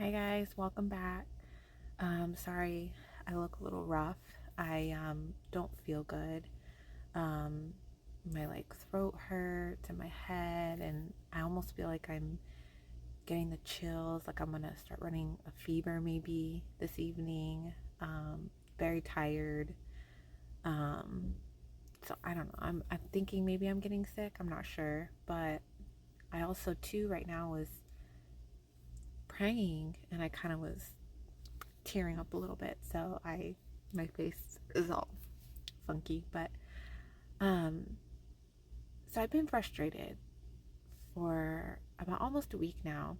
Hi guys, welcome back. Sorry I look a little rough. I don't feel good. Um, my throat hurts and my head, and I almost feel like I'm getting the chills, like I'm gonna start running a fever maybe this evening. Very tired. Um, so I don't know. I'm thinking maybe I'm getting sick. I'm not sure, but I also too right now was praying, and I kind of was tearing up a little bit, so my face is all funky. But um so I've been frustrated for about almost a week now,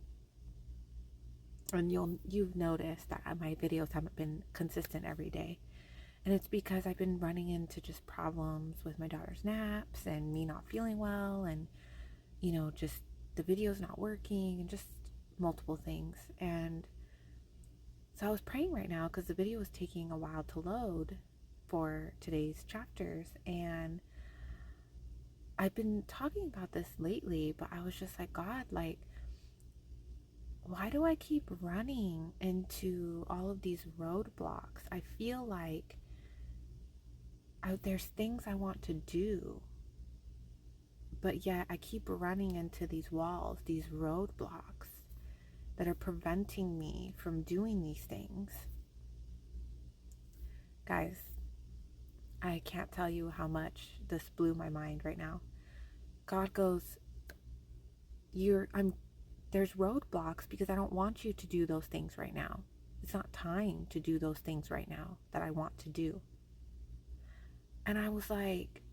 and you've noticed that my videos haven't been consistent every day, and it's because I've been running into just problems with my daughter's naps and me not feeling well, and just the videos not working, and just multiple things. And so I was praying right now because the video was taking a while to load for today's chapters, and I've been talking about this lately, but I was just like, God, why do I keep running into all of these roadblocks? I feel like there's things I want to do, but yet I keep running into these walls, these roadblocks that are preventing me from doing these things. Guys, I can't tell you how much this blew my mind right now. God goes, there's roadblocks because I don't want you to do those things right now. It's not time to do those things right now that I want to do. And I was like,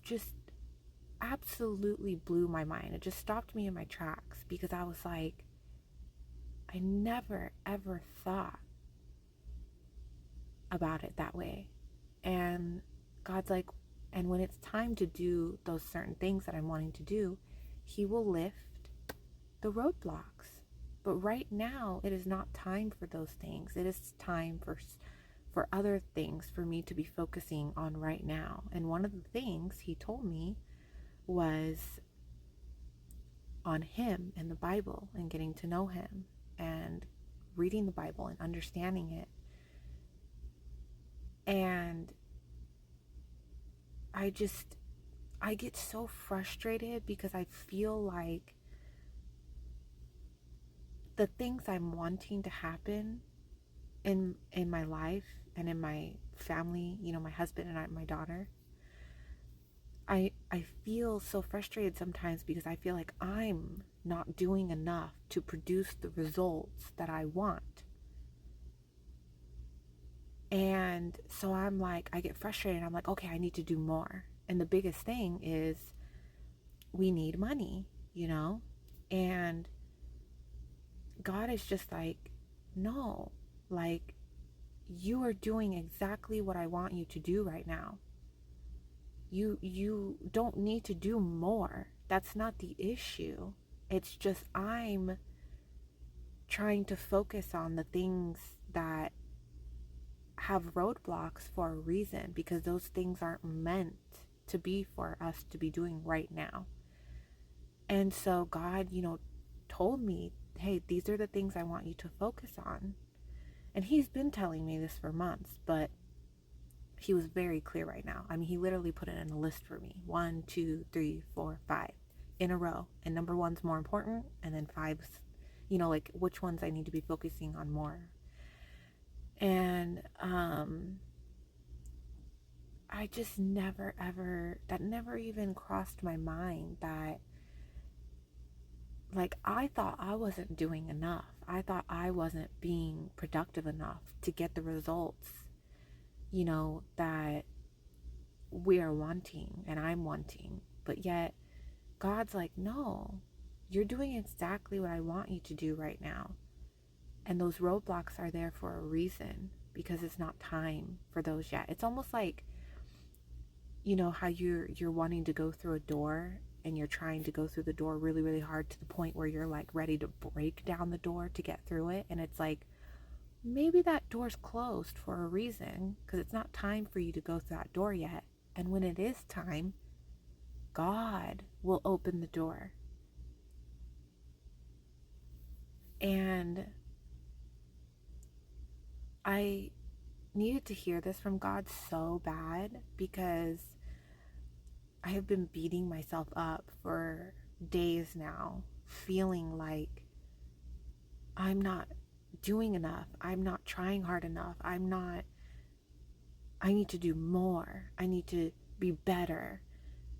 just absolutely blew my mind. It just stopped me in my tracks because I was like, I never ever thought about it that way. And God's like, and when it's time to do those certain things that I'm wanting to do, He will lift the roadblocks. But right now, it is not time for those things. It is time for other things for me to be focusing on right now. And one of the things He told me was on Him and the Bible, and getting to know Him and reading the Bible and understanding it. And I just I get so frustrated because I feel like the things I'm wanting to happen in my life and in my family, my husband and my daughter, I feel so frustrated sometimes because I feel like I'm not doing enough to produce the results that I want. And so I'm like, I get frustrated. I'm like, okay, I need to do more. And the biggest thing is we need money, you know? And God is just like, no, like, you are doing exactly what I want you to do right now. You don't need to do more. That's not the issue. It's just I'm trying to focus on the things that have roadblocks for a reason, because those things aren't meant to be for us to be doing right now. And so God, told me, hey, these are the things I want you to focus on. And He's been telling me this for months, but He was very clear right now. I mean, He literally put it in a list for me. 1, 2, 3, 4, 5 in a row. And number one's more important. And then five's, like which ones I need to be focusing on more. And I just never ever, that never even crossed my mind that, like, I thought I wasn't doing enough. I thought I wasn't being productive enough to get the results, that we are wanting and I'm wanting. But yet God's like, no, you're doing exactly what I want you to do right now. And those roadblocks are there for a reason, because it's not time for those yet. It's almost like, how you're wanting to go through a door, and you're trying to go through the door really, really hard to the point where you're like ready to break down the door to get through it. And it's like, maybe that door's closed for a reason, because it's not time for you to go through that door yet. And when it is time, God will open the door. And I needed to hear this from God so bad, because I have been beating myself up for days now, feeling like I'm not doing enough. I'm not trying hard enough. I need to do more. I need to be better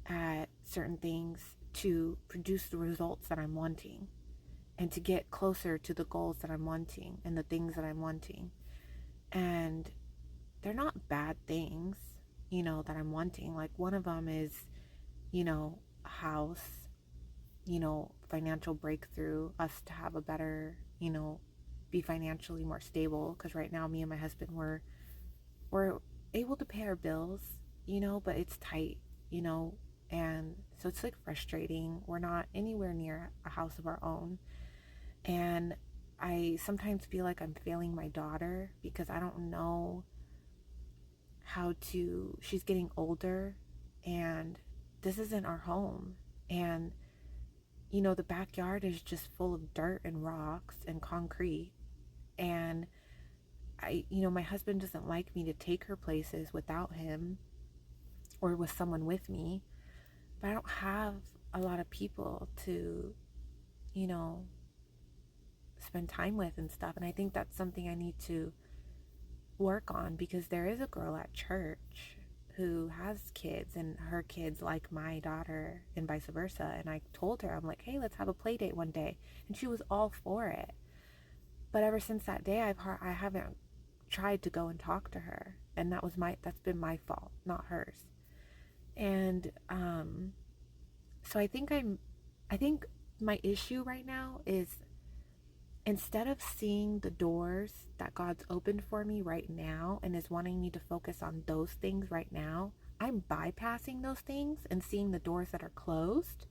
at certain things to produce the results that I'm wanting and to get closer to the goals that I'm wanting and the things that I'm wanting. And they're not bad things, that I'm wanting. Like, one of them is, a house, financial breakthrough, us to have a better, be financially more stable. Because right now, me and my husband, we're able to pay our bills, but it's tight, you know, and so it's like frustrating. We're not anywhere near a house of our own. And I sometimes feel like I'm failing my daughter because I don't know she's getting older, and this isn't our home. And, the backyard is just full of dirt and rocks and concrete. And my husband doesn't like me to take her places without him or with someone with me, but I don't have a lot of people to, you know, spend time with and stuff. And I think that's something I need to work on, because there is a girl at church who has kids, and her kids like my daughter and vice versa. And I told her, I'm like, hey, let's have a play date one day. And she was all for it. But ever since that day, I haven't tried to go and talk to her. And that's been my fault, not hers. And so I think my issue right now is, instead of seeing the doors that God's opened for me right now and is wanting me to focus on those things right now, I'm bypassing those things and seeing the doors that are closed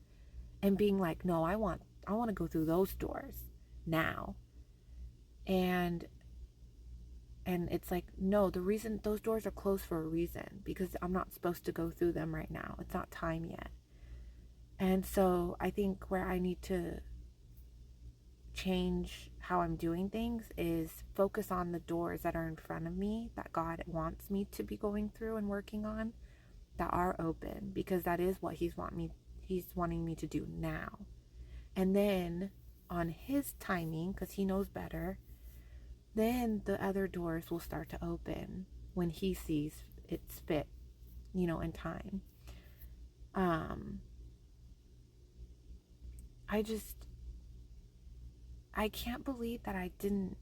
and being like, no, I want to go through those doors now. And it's like, no, the reason those doors are closed for a reason, because I'm not supposed to go through them right now. It's not time yet. And so I think where I need to change how I'm doing things is focus on the doors that are in front of me that God wants me to be going through and working on, that are open, because that is what he's wanting me to do now. And then on his timing, because he knows better, then the other doors will start to open when he sees it's fit, in time. I can't believe that I didn't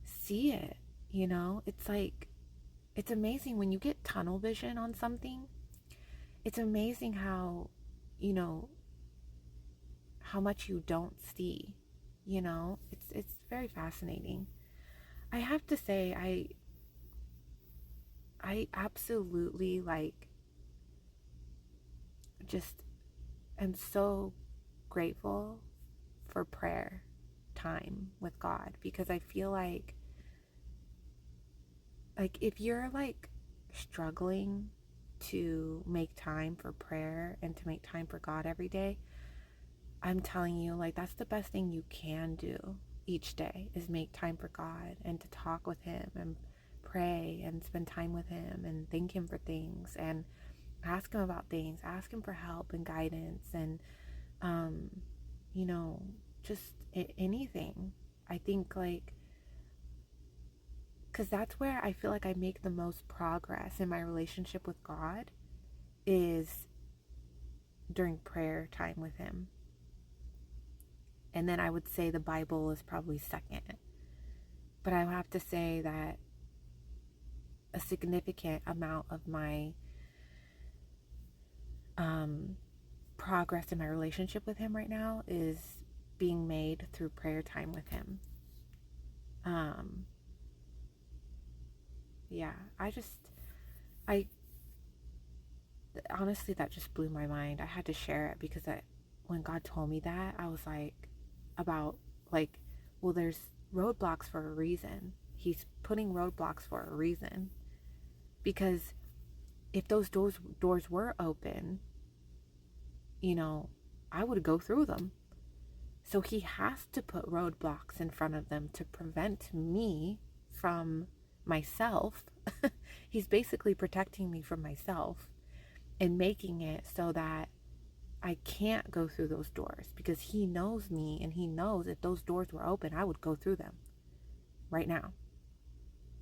see it. It's like, it's amazing when you get tunnel vision on something. It's amazing you know how much you don't see. It's very fascinating. I have to say, I absolutely, like, just am so grateful for prayer time with God, because I feel like if you're like struggling to make time for prayer and to make time for God every day, I'm telling you, like, that's the best thing you can do each day, is make time for God and to talk with him and pray and spend time with him and thank him for things and ask him about things, ask him for help and guidance, and um just anything. I think, like, because that's where I feel like I make the most progress in my relationship with God, is during prayer time with him. And then I would say the Bible is probably second. But I have to say that a significant amount of my progress in my relationship with him right now is being made through prayer time with him. Yeah, I honestly, that just blew my mind. I had to share it because when God told me that, I was like, well, there's roadblocks for a reason. He's putting roadblocks for a reason. Because if those doors were open, I would go through them. So he has to put roadblocks in front of them to prevent me from myself. He's basically protecting me from myself and making it so that I can't go through those doors, because he knows me and he knows if those doors were open, I would go through them right now.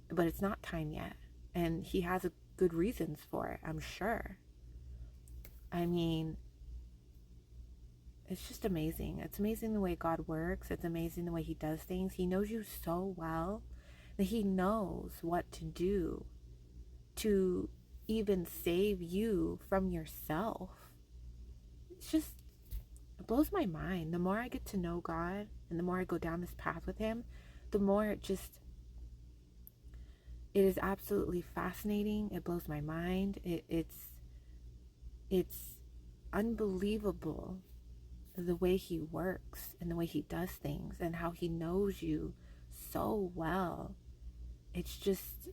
But it's not time yet. And he has good reasons for it, I'm sure. I mean, it's just amazing. It's amazing the way God works. It's amazing the way he does things. He knows you so well that he knows what to do to even save you from yourself. It's just, it blows my mind. The more I get to know God and the more I go down this path with him, the more it is absolutely fascinating. It blows my mind. It's unbelievable the way he works and the way he does things and how he knows you so well. It's just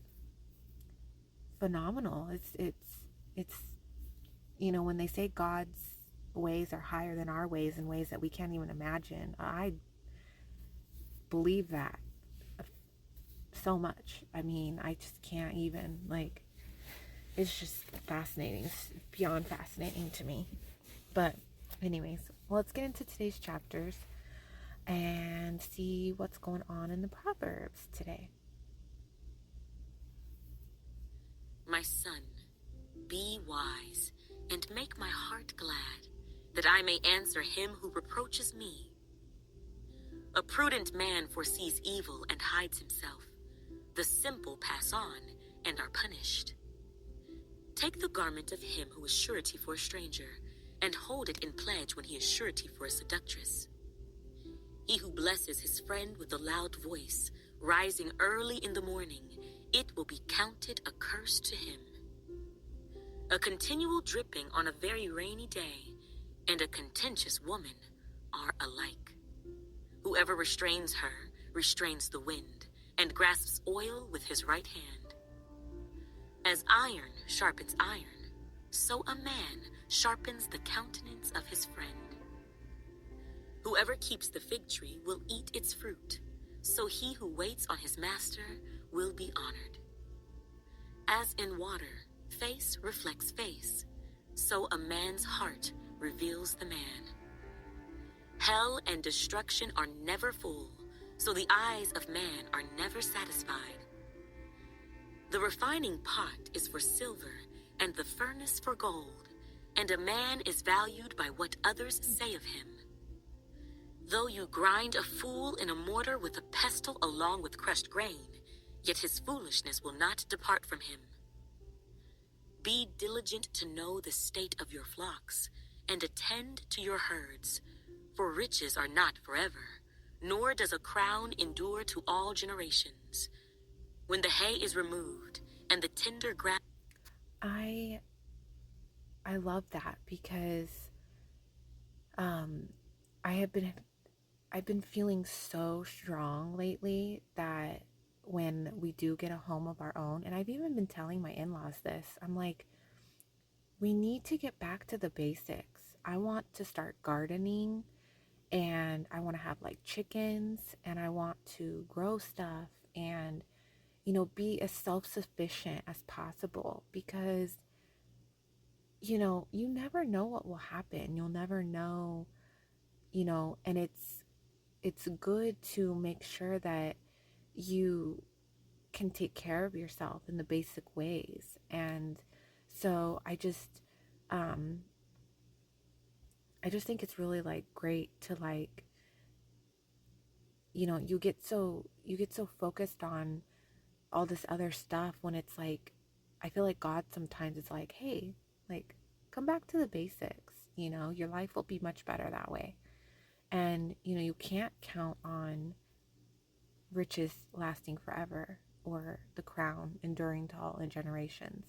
phenomenal. It's when they say God's ways are higher than our ways in ways that we can't even imagine, I believe that so much. I mean, I just can't even, like, it's just fascinating. It's beyond fascinating to me. But anyways, let's get into today's chapters and see what's going on in the Proverbs today. My son, be wise and make my heart glad, that I may answer him who reproaches me. A prudent man foresees evil and hides himself. The simple pass on and are punished. Take the garment of him who is surety for a stranger, and hold it in pledge when he is surety for a seductress. He who blesses his friend with a loud voice, rising early in the morning, it will be counted a curse to him. A continual dripping on a very rainy day and a contentious woman are alike. Whoever restrains her restrains the wind and grasps oil with his right hand. As iron sharpens iron, so a man sharpens the countenance of his friend. Whoever keeps the fig tree will eat its fruit, so he who waits on his master will be honored. As in water, face reflects face, so a man's heart reveals the man. Hell and destruction are never full, so the eyes of man are never satisfied. The refining pot is for silver, and the furnace for gold, and a man is valued by what others say of him. Though you grind a fool in a mortar with a pestle along with crushed grain, yet his foolishness will not depart from him. Be diligent to know the state of your flocks, and attend to your herds, for riches are not forever, nor does a crown endure to all generations. When the hay is removed, and the tender grass... I love that, because I've been feeling so strong lately that when we do get a home of our own, and I've even been telling my in-laws this, I'm like, we need to get back to the basics. I want to start gardening, and I want to have like chickens, and I want to grow stuff and be as self-sufficient as possible, because you never know what will happen. You'll never know, and it's good to make sure that you can take care of yourself in the basic ways. And so I just think it's really like great to, like, you get so focused on all this other stuff, when it's like, I feel like God sometimes is like, hey, like, come back to the basics. Your life will be much better that way. And you can't count on riches lasting forever, or the crown enduring to all generations.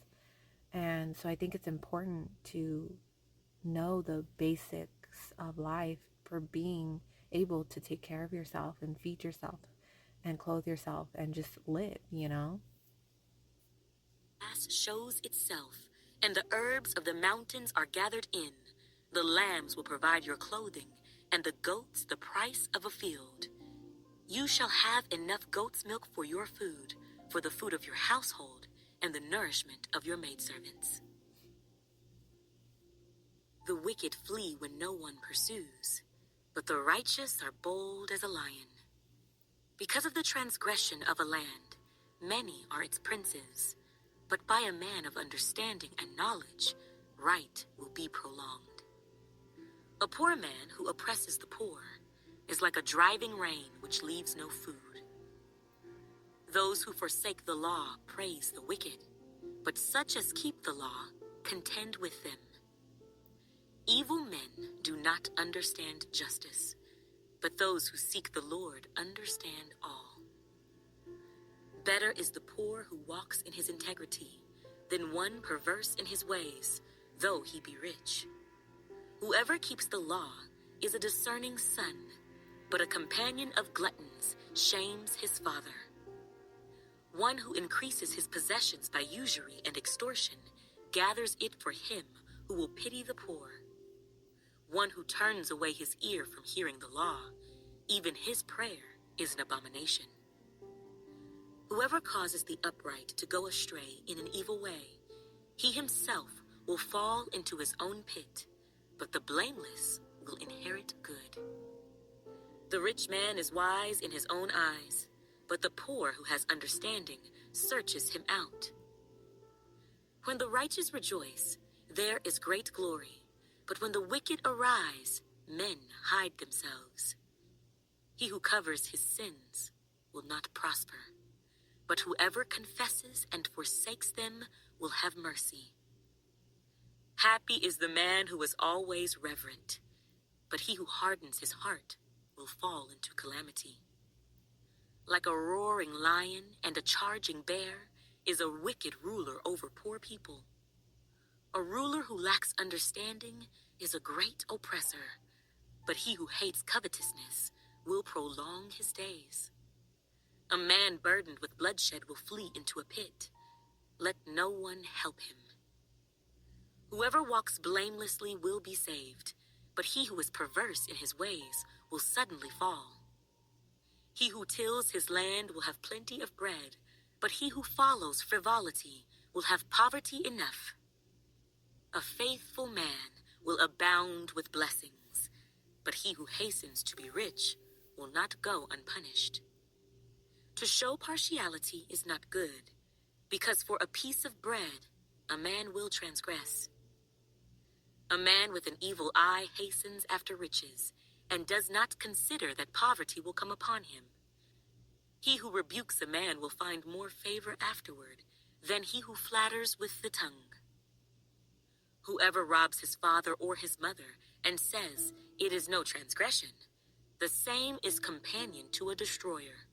And so I think it's important to know the basics of life for being able to take care of yourself and feed yourself and clothe yourself and just live. Grass shows itself, and the herbs of the mountains are gathered in. The lambs will provide your clothing, and the goats the price of a field. You shall have enough goat's milk for your food, for the food of your household, and the nourishment of your maidservants. The wicked flee when no one pursues, but the righteous are bold as a lion. Because of the transgression of a land, many are its princes, but by a man of understanding and knowledge, right will be prolonged. A poor man who oppresses the poor is like a driving rain which leaves no food. Those who forsake the law praise the wicked, but such as keep the law contend with them. Evil men do not understand justice, but those who seek the Lord understand all. Better is the poor who walks in his integrity than one perverse in his ways, though he be rich. Whoever keeps the law is a discerning son, but a companion of gluttons shames his father. One who increases his possessions by usury and extortion gathers it for him who will pity the poor. One who turns away his ear from hearing the law, even his prayer is an abomination. Whoever causes the upright to go astray in an evil way, he himself will fall into his own pit, but the blameless will inherit good. The rich man is wise in his own eyes, but the poor who has understanding searches him out. When the righteous rejoice, there is great glory, but when the wicked arise, men hide themselves. He who covers his sins will not prosper, but whoever confesses and forsakes them will have mercy. Happy is the man who is always reverent, but he who hardens his heart will fall into calamity. Like a roaring lion and a charging bear is a wicked ruler over poor people. A ruler who lacks understanding is a great oppressor, but he who hates covetousness will prolong his days. A man burdened with bloodshed will flee into a pit. Let no one help him. Whoever walks blamelessly will be saved, but he who is perverse in his ways will suddenly fall. He who tills his land will have plenty of bread, but he who follows frivolity will have poverty enough. A faithful man will abound with blessings, but he who hastens to be rich will not go unpunished. To show partiality is not good, because for a piece of bread a man will transgress. A man with an evil eye hastens after riches, and does not consider that poverty will come upon him. He who rebukes a man will find more favor afterward than he who flatters with the tongue. Whoever robs his father or his mother and says, "It is no transgression," the same is companion to a destroyer.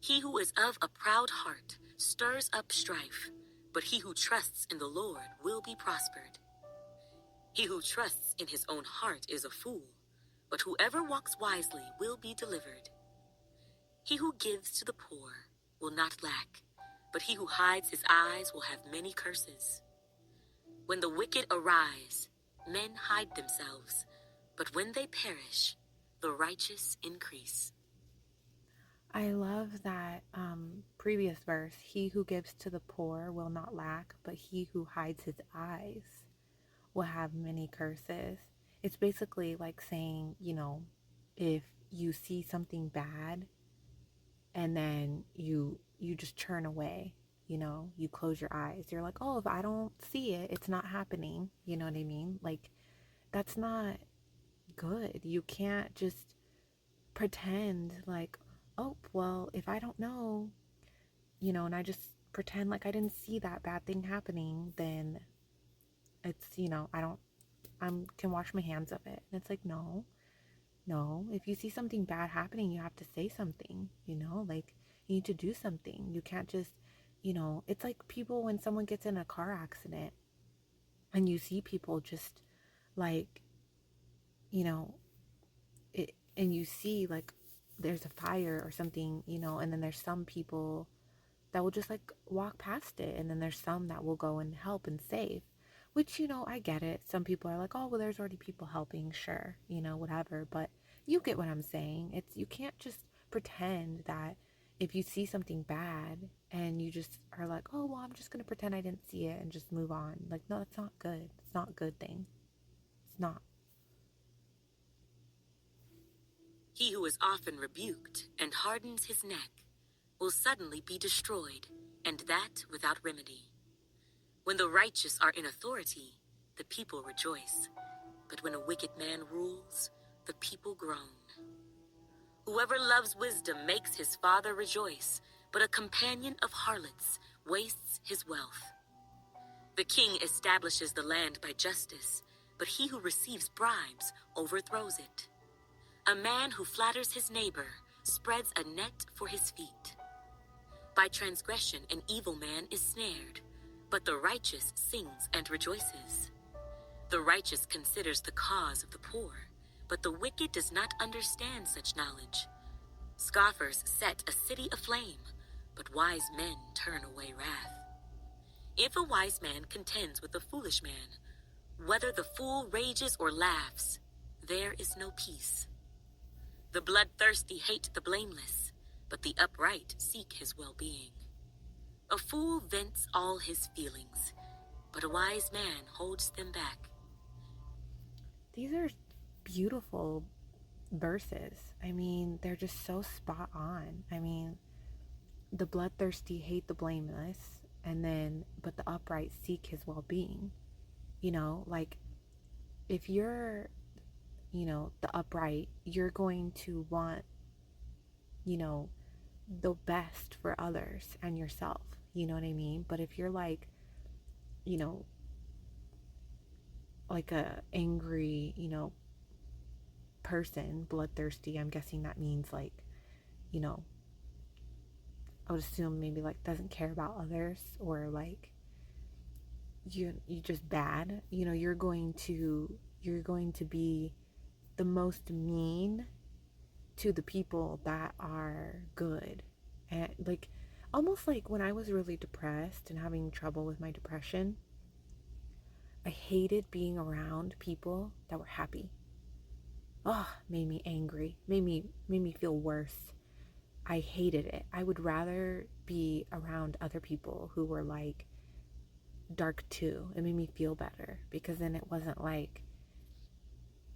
He who is of a proud heart stirs up strife, but he who trusts in the Lord will be prospered. He who trusts in his own heart is a fool, but whoever walks wisely will be delivered. He who gives to the poor will not lack, but he who hides his eyes will have many curses. When the wicked arise, men hide themselves, but when they perish, the righteous increase. I love that previous verse. He who gives to the poor will not lack, but he who hides his eyes will have many curses. It's basically like saying, if you see something bad and then you just turn away, you close your eyes. You're like, "Oh, if I don't see it, it's not happening." You know what I mean? Like, that's not good. You can't just pretend like, "Oh, well, if I don't know, and I just pretend like I didn't see that bad thing happening, then it's, I don't I can wash my hands of it." And it's like, no, no. If you see something bad happening, you have to say something, like you need to do something. You can't just, it's like people when someone gets in a car accident and you see people just like, you know, and you see like there's a fire or something, and then there's some people that will just like walk past it, and then there's some that will go and help and save, Which, I get it. Some people are like, oh, well, there's already people helping. Sure, whatever. But you get what I'm saying. You can't just pretend that if you see something bad and you just are like, oh, well, I'm just going to pretend I didn't see it and just move on. Like, no, that's not good. It's not a good thing. It's not. He who is often rebuked and hardens his neck will suddenly be destroyed, and that without remedy. When the righteous are in authority, the people rejoice. But when a wicked man rules, the people groan. Whoever loves wisdom makes his father rejoice, but a companion of harlots wastes his wealth. The king establishes the land by justice, but he who receives bribes overthrows it. A man who flatters his neighbor spreads a net for his feet. By transgression an evil man is snared, but the righteous sings and rejoices. The righteous considers the cause of the poor, but the wicked does not understand such knowledge. Scoffers set a city aflame, but wise men turn away wrath. If a wise man contends with a foolish man, whether the fool rages or laughs, there is no peace. The bloodthirsty hate the blameless, but the upright seek his well-being. A fool vents all his feelings, but a wise man holds them back. These are beautiful verses. I mean, they're just so spot on. I mean, the bloodthirsty hate the blameless, but the upright seek his well-being. Like, if you're, the upright, you're going to want, the best for others and yourself. You know what I mean? But if you're like, like a angry, person, bloodthirsty, I'm guessing that means like, I would assume maybe like doesn't care about others, or like you just bad. You're going to be the most mean to the people that are good. And like, almost like when I was really depressed and having trouble with my depression, I hated being around people that were happy. Oh, made me angry, made me feel worse. I hated it. I would rather be around other people who were like dark too. It made me feel better, because then it wasn't like,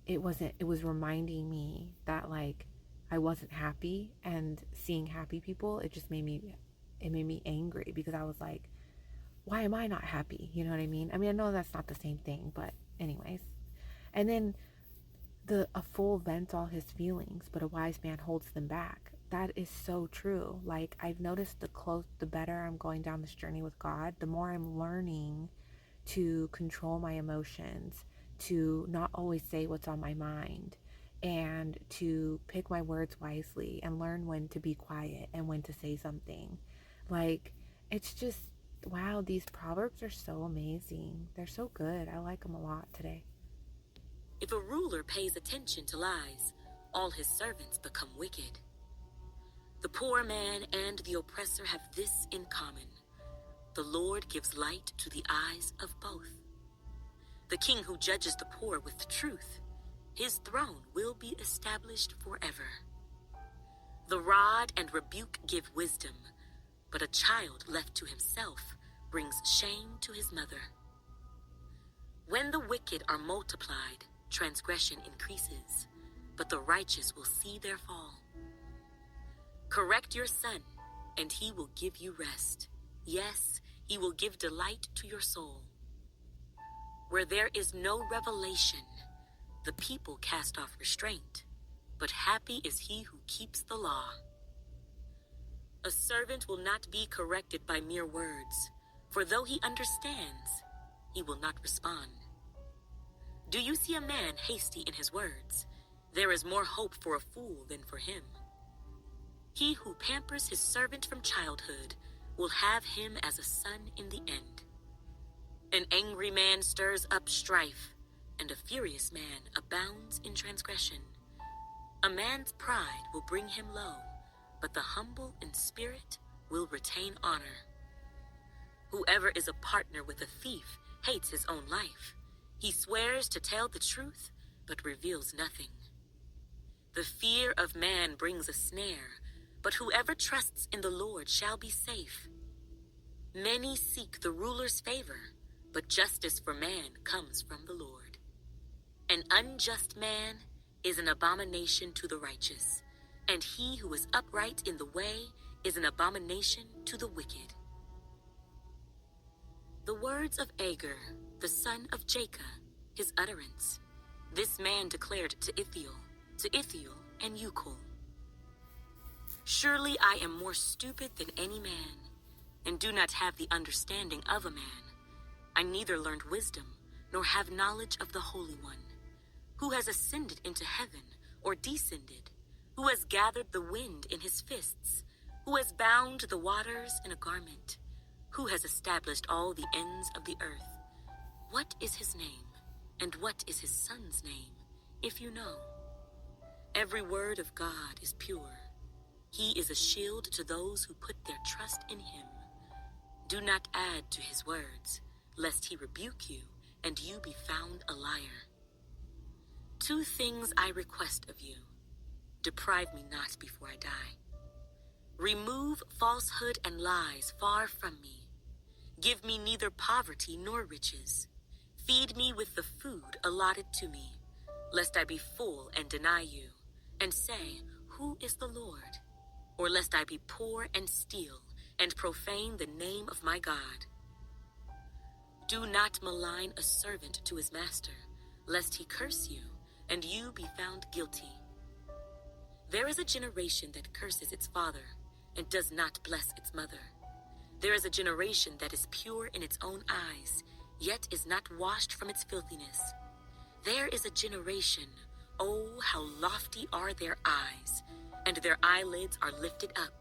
it was reminding me that like I wasn't happy, and seeing happy people, it made me angry, because I was like, why am I not happy? You know what I mean? I mean, I know that's not the same thing, but anyways. And then a fool vents all his feelings, but a wise man holds them back. That is so true. Like, I've noticed the better I'm going down this journey with God, the more I'm learning to control my emotions, to not always say what's on my mind, and to pick my words wisely, and learn when to be quiet and when to say something. Like, it's just, wow, these proverbs are so amazing. They're so good. I like them a lot today. If a ruler pays attention to lies, all his servants become wicked. The poor man and the oppressor have this in common: the Lord gives light to the eyes of both. The king who judges the poor with truth, his throne will be established forever. The rod and rebuke give wisdom, but a child left to himself brings shame to his mother. When the wicked are multiplied, transgression increases, but the righteous will see their fall. Correct your son, and he will give you rest. Yes, he will give delight to your soul. Where there is no revelation, the people cast off restraint, but happy is he who keeps the law. A servant will not be corrected by mere words, for though he understands, he will not respond. Do you see a man hasty in his words? There is more hope for a fool than for him. He who pampers his servant from childhood will have him as a son in the end. An angry man stirs up strife, and a furious man abounds in transgression. A man's pride will bring him low, but the humble in spirit will retain honor. Whoever is a partner with a thief hates his own life. He swears to tell the truth, but reveals nothing. The fear of man brings a snare, but whoever trusts in the Lord shall be safe. Many seek the ruler's favor, but justice for man comes from the Lord. An unjust man is an abomination to the righteous, and he who is upright in the way is an abomination to the wicked. The words of Agur, the son of Jacob, his utterance. This man declared to Ithiel and Ukol, surely I am more stupid than any man, and do not have the understanding of a man. I neither learned wisdom, nor have knowledge of the Holy One. Who has ascended into heaven, or descended? Who has gathered the wind in his fists? Who has bound the waters in a garment? Who has established all the ends of the earth? What is his name, and what is his son's name, if you know? Every word of God is pure. He is a shield to those who put their trust in him. Do not add to his words, lest he rebuke you, and you be found a liar. 2 things I request of you. Deprive me not before I die. Remove falsehood and lies far from me. Give me neither poverty nor riches. Feed me with the food allotted to me, lest I be full and deny you, and say, who is the Lord? Or lest I be poor and steal, and profane the name of my God. Do not malign a servant to his master, lest he curse you, and you be found guilty. There is a generation that curses its father, and does not bless its mother. There is a generation that is pure in its own eyes, yet is not washed from its filthiness. There is a generation, oh, how lofty are their eyes, and their eyelids are lifted up.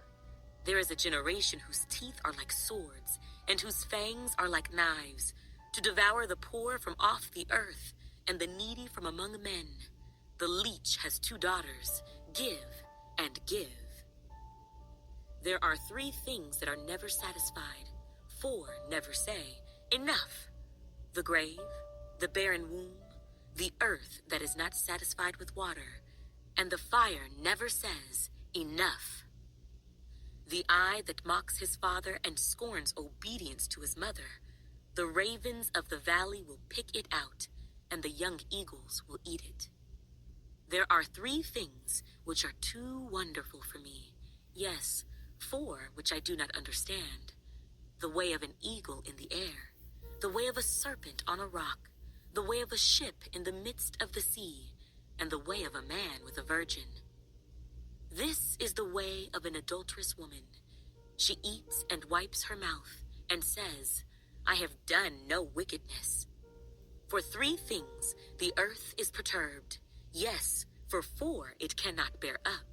There is a generation whose teeth are like swords, and whose fangs are like knives, to devour the poor from off the earth, and the needy from among men. The leech has 2 daughters, give and give. There are 3 things that are never satisfied, 4 never say, enough. The grave, the barren womb, the earth that is not satisfied with water, and the fire never says, enough. The eye that mocks his father and scorns obedience to his mother, the ravens of the valley will pick it out, and the young eagles will eat it. There are 3 things which are too wonderful for me, yes, 4 which I do not understand. The way of an eagle in the air, the way of a serpent on a rock, the way of a ship in the midst of the sea, and the way of a man with a virgin. This is the way of an adulterous woman. She eats and wipes her mouth, and says, I have done no wickedness. For 3 things the earth is perturbed, yes, for 4 it cannot bear up.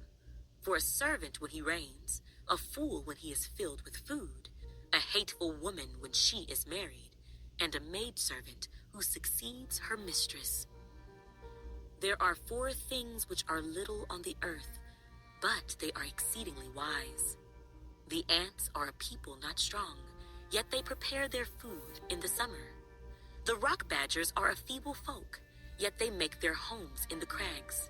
For a servant when he reigns, a fool when he is filled with food, a hateful woman when she is married, and a maidservant who succeeds her mistress. There are 4 things which are little on the earth, but they are exceedingly wise. The ants are a people not strong, yet they prepare their food in the summer. The rock badgers are a feeble folk, yet they make their homes in the crags.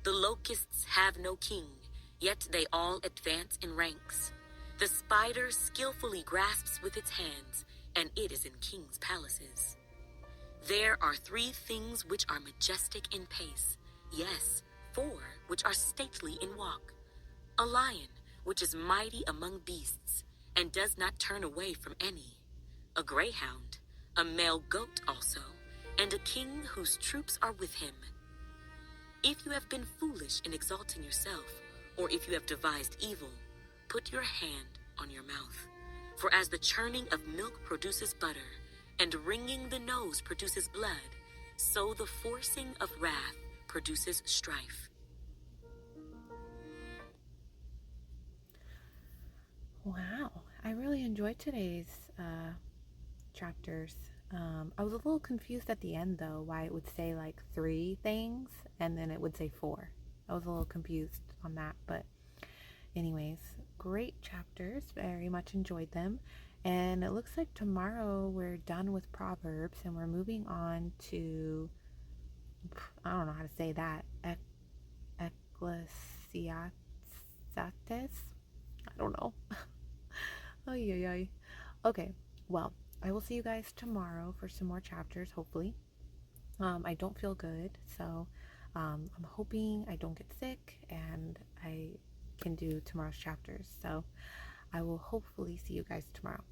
The locusts have no king, yet they all advance in ranks. The spider skillfully grasps with its hands, and it is in kings' palaces. There are 3 things which are majestic in pace, yes, 4 which are stately in walk. A lion, which is mighty among beasts, and does not turn away from any. A greyhound, a male goat also, and a king whose troops are with him. If you have been foolish in exalting yourself, or if you have devised evil, put your hand on your mouth. For as the churning of milk produces butter, and wringing the nose produces blood, so the forcing of wrath produces strife. Wow, I really enjoyed today's chapters. I was a little confused at the end though, why it would say like 3 things and then it would say 4. I was a little confused on that, but anyways, great chapters. Very much enjoyed them. And it looks like tomorrow we're done with Proverbs and we're moving on to, I don't know how to say that, Ecclesiastes? I don't know. Ay, ay, ay. Okay, well, I will see you guys tomorrow for some more chapters, hopefully. I don't feel good, so I'm hoping I don't get sick and I can do tomorrow's chapters. So I will hopefully see you guys tomorrow.